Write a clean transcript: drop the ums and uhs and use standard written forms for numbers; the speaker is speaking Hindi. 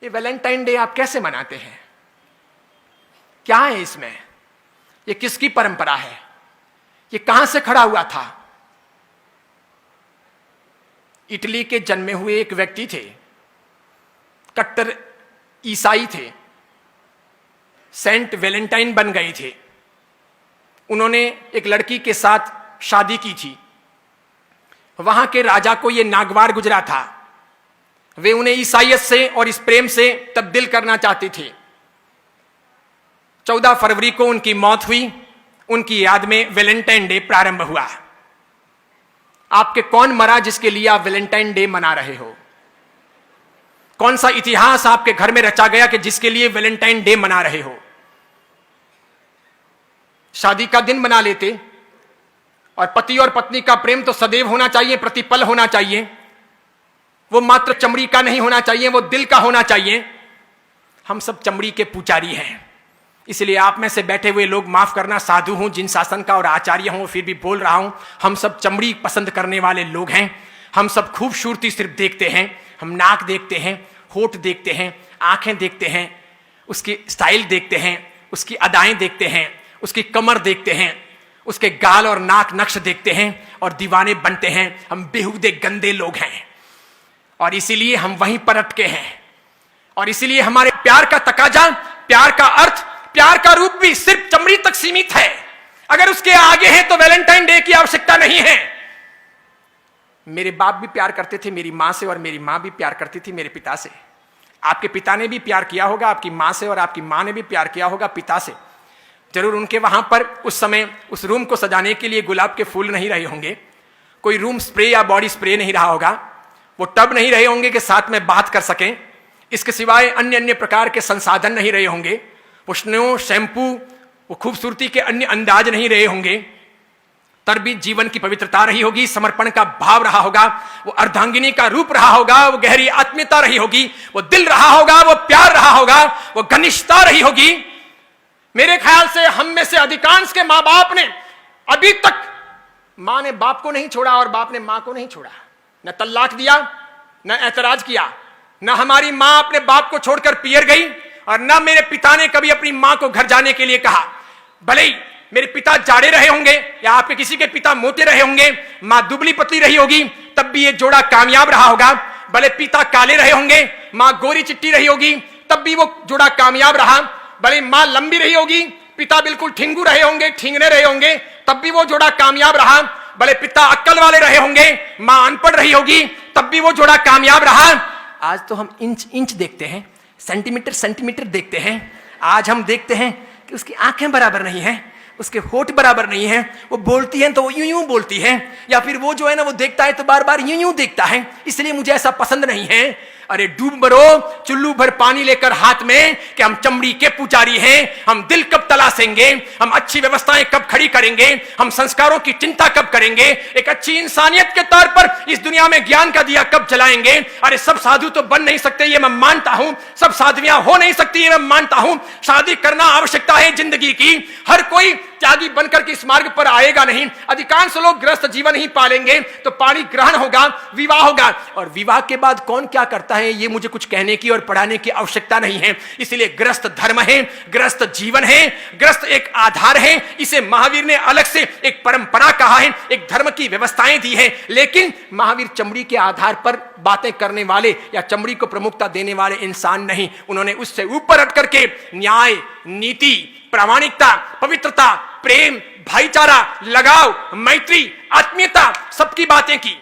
ये वैलेंटाइन डे आप कैसे मनाते हैं? क्या है इसमें? ये किसकी परंपरा है? ये कहां से खड़ा हुआ था? इटली के जन्मे हुए एक व्यक्ति थे, कट्टर ईसाई थे, सेंट वैलेंटाइन बन गए थे। उन्होंने एक लड़की के साथ शादी की थी। वहां के राजा को यह नागवार गुजरा था। वे उन्हें ईसाइयत से और इस प्रेम से तब्दील करना चाहते थे। 14 फरवरी को उनकी मौत हुई। उनकी याद में वैलेंटाइन डे प्रारंभ हुआ। आपके कौन मरा जिसके लिए आप वैलेंटाइन डे मना रहे हो? कौन सा इतिहास आपके घर में रचा गया कि जिसके लिए वैलेंटाइन डे मना रहे हो? शादी का दिन मना लेते। और पति और पत्नी का प्रेम तो सदैव होना चाहिए, प्रतिपल होना चाहिए। वो मात्र चमड़ी का नहीं होना चाहिए, वो दिल का होना चाहिए। हम सब चमड़ी के पुजारी हैं। इसलिए आप में से बैठे हुए लोग माफ करना, साधु हूं, जिन शासन का और आचार्य हूं, फिर भी बोल रहा हूं। हम सब चमड़ी पसंद करने वाले लोग हैं। हम सब खूबसूरती सिर्फ देखते हैं। हम नाक देखते हैं, होठ देखते हैं, आंखें देखते हैं, उसकी स्टाइल देखते हैं, उसकी अदाएं देखते हैं, उसकी कमर देखते हैं, उसके गाल और नाक नक्श देखते हैं और दीवाने बनते हैं। हम बेहुदे गंदे लोग हैं और इसीलिए हम वहीं पर अटके हैं। और इसीलिए हमारे प्यार का तकाजा, प्यार का अर्थ, प्यार का रूप भी सिर्फ चमड़ी तक सीमित है। अगर उसके आगे है तो वैलेंटाइन डे की आवश्यकता नहीं है। मेरे बाप भी प्यार करते थे मेरी मां से और मेरी मां भी प्यार करती थी मेरे पिता से। आपके पिता ने भी प्यार किया होगा आपकी मां से और आपकी मां ने भी प्यार किया होगा पिता से। जरूर उनके वहां पर उस समय उस रूम को सजाने के लिए गुलाब के फूल नहीं रहे होंगे, कोई रूम स्प्रे या बॉडी स्प्रे नहीं रहा होगा, वो टब नहीं रहे होंगे कि साथ में बात कर सकें। इसके सिवाय अन्य अन्य प्रकार के संसाधन नहीं रहे होंगे, वो स्नो, शैम्पू, वो खूबसूरती के अन्य अंदाज नहीं रहे होंगे। तर भी जीवन की पवित्रता रही होगी, समर्पण का भाव रहा होगा, वो अर्धांगिनी का रूप रहा होगा, वो गहरी आत्मीयता रही होगी, वो दिल रहा होगा, वो प्यार रहा होगा, वो घनिष्ठता रही होगी। मेरे ख्याल से हम में से अधिकांश के मां बाप ने अभी तक, मां ने बाप को नहीं छोड़ा और बाप ने मां को नहीं छोड़ा। न तल्लाक दिया, न ऐतराज किया। न हमारी मां अपने बाप को छोड़कर पियर गई और न मेरे पिता ने कभी अपनी मां को घर जाने के लिए कहा। भले ही मेरे पिता जाड़े रहे होंगे या आपके किसी के पिता मोटे रहे होंगे, मां दुबली पतली रही होगी, तब भी ये जोड़ा कामयाब रहा होगा। भले पिता काले रहे होंगे, मां गोरी चिट्टी रही होगी, तब भी वो जोड़ा कामयाब रहा। भले मां लंबी रही होगी, पिता बिल्कुल ठिंगू रहे होंगे, ठिंगने रहे होंगे, तब भी वो जोड़ा कामयाब रहा। भले पिता अक्कल वाले रहे होंगे, मां अनपढ़ रही होगी, तब भी वो जोड़ा कामयाब रहा। आज तो हम इंच इंच देखते हैं, सेंटीमीटर सेंटीमीटर देखते हैं। आज हम देखते हैं कि उसकी आंखें बराबर नहीं है, उसके होठ बराबर नहीं है, वो बोलती है तो वो यूं यूं बोलती है, या फिर वो जो है ना वो देखता है तो बार बार यूं यूं देखता है, इसलिए मुझे ऐसा पसंद नहीं है। अरे डूब मरो चुल्लू भर पानी लेकर हाथ में कि हम चमड़ी के पुजारी हैं। हम दिल कब तलाशेंगे, हम अच्छी व्यवस्थाएं कब खड़ी करेंगे, हम संस्कारों की चिंता कब करेंगे, एक अच्छी इंसानियत के तौर पर इस दुनिया में ज्ञान का दिया कब जलाएंगे। अरे सब साधु तो बन नहीं सकते ये मैं मानता हूं, सब साधवियां हो नहीं सकती ये मैं मानता हूं। शादी करना आवश्यकता है जिंदगी की। हर कोई त्यागी बनकर के इस मार्ग पर आएगा नहीं। अधिकांश लोग गृहस्थ जीवन ही पालेंगे तो पाणी ग्रहण होगा, विवाह होगा। और विवाह के बाद कौन क्या करता है ये मुझे कुछ कहने की और पढ़ाने की आवश्यकता नहीं है। इसलिए गृहस्थ धर्म है, गृहस्थ जीवन है, गृहस्थ एक आधार है। इसे महावीर ने अलग से एक परंपरा कहा है, एक धर्म की व्यवस्थाएं दी है। लेकिन महावीर चमड़ी के आधार पर बातें करने वाले या चमड़ी को प्रमुखता देने वाले इंसान नहीं। उन्होंने उससे ऊपर हट करके न्याय, नीति, प्रामाणिकता, पवित्रता, प्रेम, भाईचारा, लगाव, मैत्री, आत्मीयता, सबकी बातें की।